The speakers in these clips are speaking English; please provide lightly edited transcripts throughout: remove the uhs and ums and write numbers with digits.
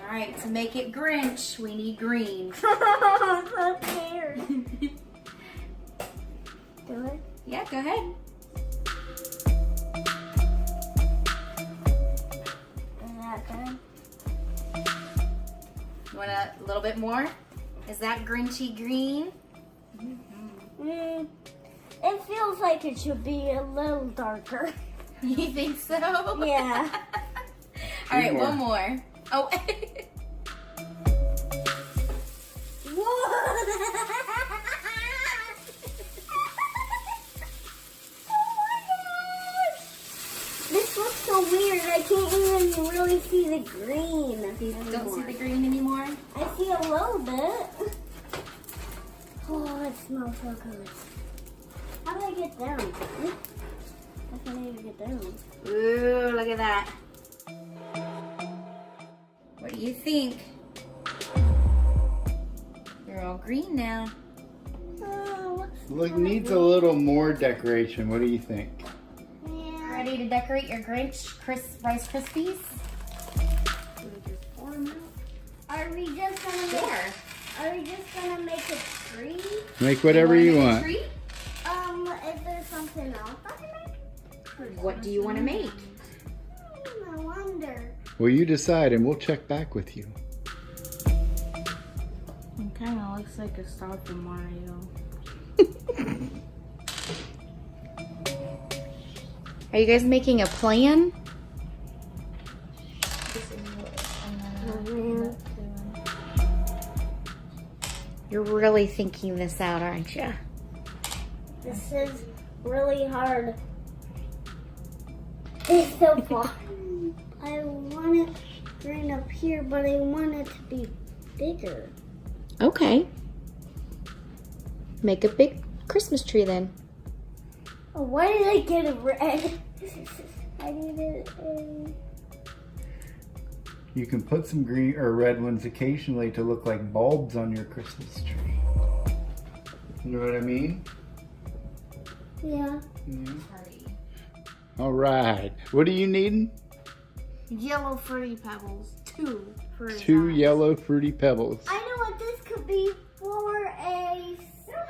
Alright, to make it Grinch, we need green. I'm so scared. Do it? Yeah, go ahead. Is that good? You want a little bit more? Is that Grinchy green? It feels like it should be a little darker. You think so? Yeah. Alright, one more. Oh. This looks so weird. I can't even really see the green. You don't see the green anymore? I see a little bit. Oh, it smells so good. How do I get down? I can't even get down. Ooh, look at that. What do you think? You're all green now. Oh, Look, needs a little more decoration. What do you think? yeah. Ready to decorate your Grinch Rice Krispies? Are we just gonna make? Sure. Are we just gonna make a tree? Make whatever you Make a want. tree? Is there something else I can make? What do you want to make? I wonder. Well, you decide and we'll check back with you. It kind of looks like a star from Mario. Are you guys making a plan? You're really thinking this out, aren't you? This is really hard. It's so far. I want it green up here, but I want it to be bigger. Okay. Make a big Christmas tree then. Oh, why did I get it red? I needed a... You can put some green or red ones occasionally to look like bulbs on your Christmas tree. You know what I mean? Yeah. All right. What are you needing? Yellow fruity pebbles. Two for his Two eyes. yellow fruity pebbles. I know what this could be for a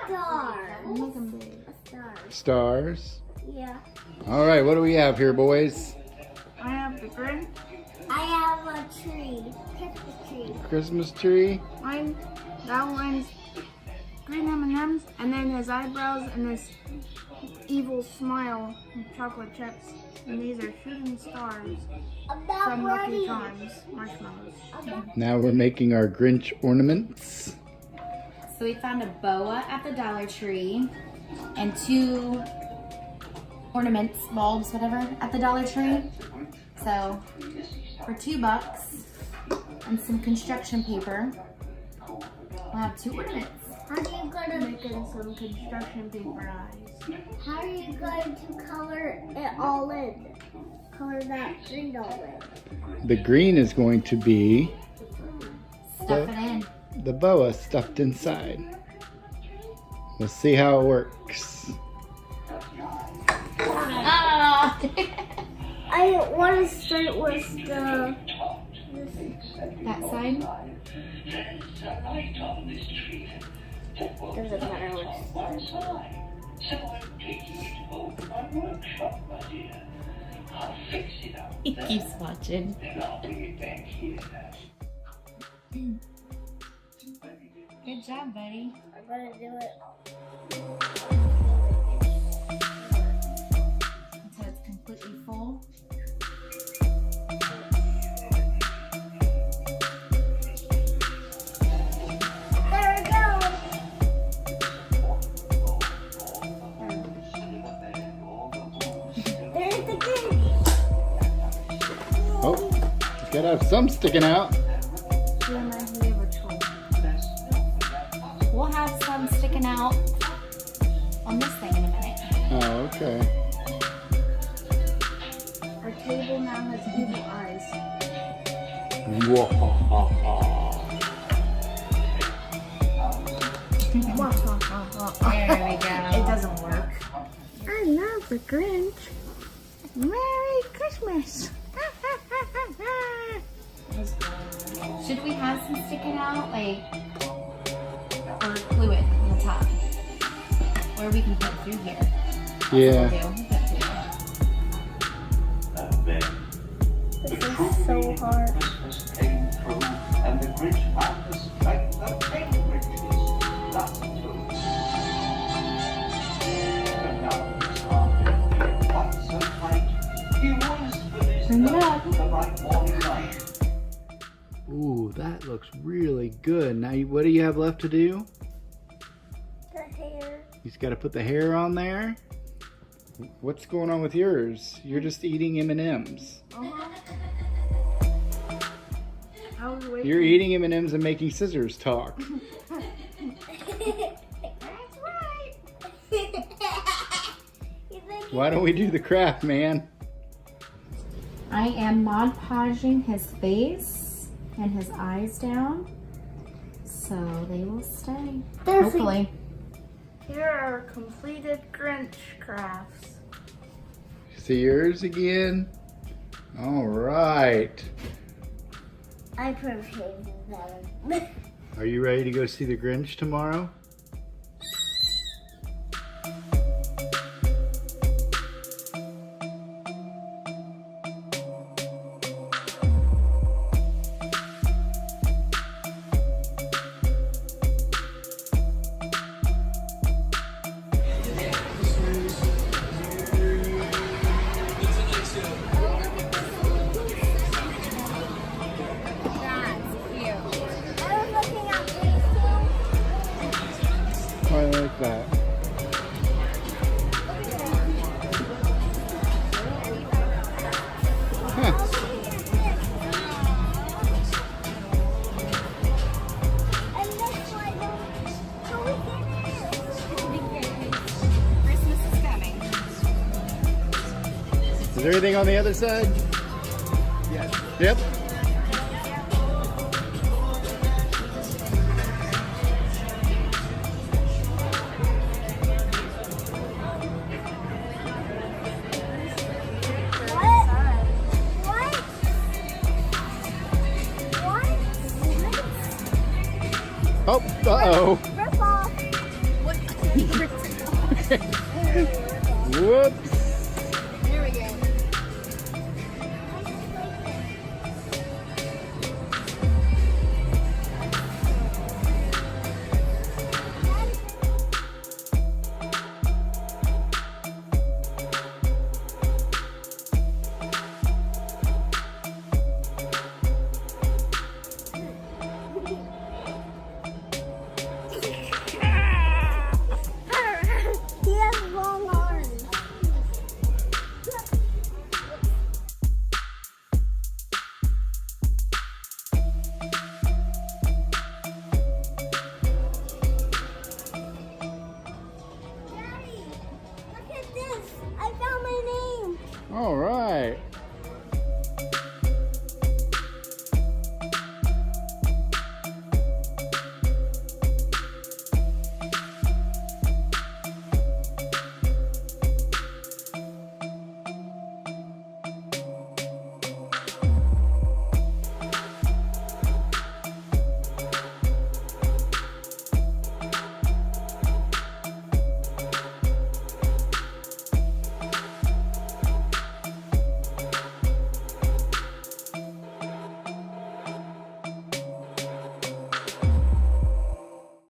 star. Make them big. A star. Stars. Yeah. All right. What do we have here, boys? I have the Grinch. I have a tree. Christmas tree. Christmas tree. That one's green M&Ms, and then his eyebrows and this evil smile with chocolate chips. And these are shooting stars About from Lucky ready. Charms marshmallows. Now we're making our Grinch ornaments. So we found a boa at the Dollar Tree and 2 ornaments, bulbs, whatever, at the Dollar Tree. So for $2 and some construction paper, we'll have 2 ornaments. How are you gonna Making some construction paper eyes. How are you going to color it all in? Color that green all in. The green is going to be Stuff it in. the boa stuffed inside. We'll see how it works. Oh. I want to start with the. That side? Doesn't matter which. He keeps watching. Good job, buddy. I'm gonna do it. Until it's completely full. There we go. There's the green. Oh, gotta have some sticking out. She reminds me of a troll. We'll have some sticking sticking out on this thing in a minute. Oh, okay. Our table now has evil eyes. There we go. It doesn't work. I love the Grinch. Merry Christmas. Should we have some sticking out, like, or glue it on the top? Or we can put it through here. Yeah. We'll put it through there. This is so hard. Christmas came through, and the Grinch found the strength that made Grinches last too. But now his heart didn't feel quite so bright. He was with his Bring it nose up. to the bright morning light. Ooh, that looks really good. Now, what do you have left to do? The hair. He's got to put the hair on there. What's going on with yours? You're just eating M&Ms. I was waiting. You're eating M&Ms and making scissors talk. That's right. Why don't we do the craft, man? I am Mod Podging his face and his eyes down, so they will stay. Hopefully. Here are our completed Grinch crafts. See yours again? All right. I put shades in them. Are you ready to go see the Grinch tomorrow? I like that. Christmas is coming. Is there anything on the other side? Yes. Yep. Oh, uh-oh. Rip off. Whoops.